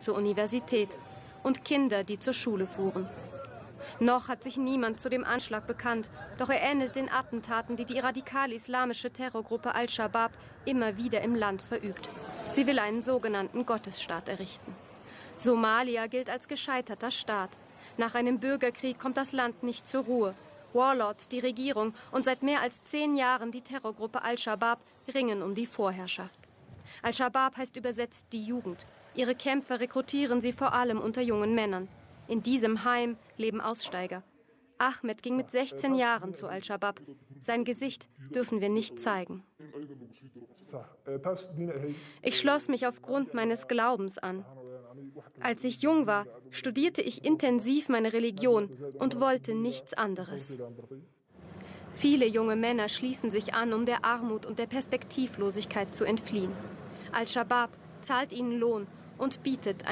zur Universität und Kinder, die zur Schule fuhren. Noch hat sich niemand zu dem Anschlag bekannt, doch er ähnelt den Attentaten, die die radikal-islamische Terrorgruppe Al-Shabaab immer wieder im Land verübt. Sie will einen sogenannten Gottesstaat errichten. Somalia gilt als gescheiterter Staat. Nach einem Bürgerkrieg kommt das Land nicht zur Ruhe. Warlords, die Regierung und seit mehr als 10 Jahren die Terrorgruppe Al-Shabaab ringen um die Vorherrschaft. Al-Shabaab heißt übersetzt die Jugend. Ihre Kämpfer rekrutieren sie vor allem unter jungen Männern. In diesem Heim leben Aussteiger. Ahmed ging mit 16 Jahren zu Al-Shabaab. Sein Gesicht dürfen wir nicht zeigen. Ich schloss mich aufgrund meines Glaubens an. Als ich jung war, studierte ich intensiv meine Religion und wollte nichts anderes. Viele junge Männer schließen sich an, um der Armut und der Perspektivlosigkeit zu entfliehen. Al-Shabaab zahlt ihnen Lohn und bietet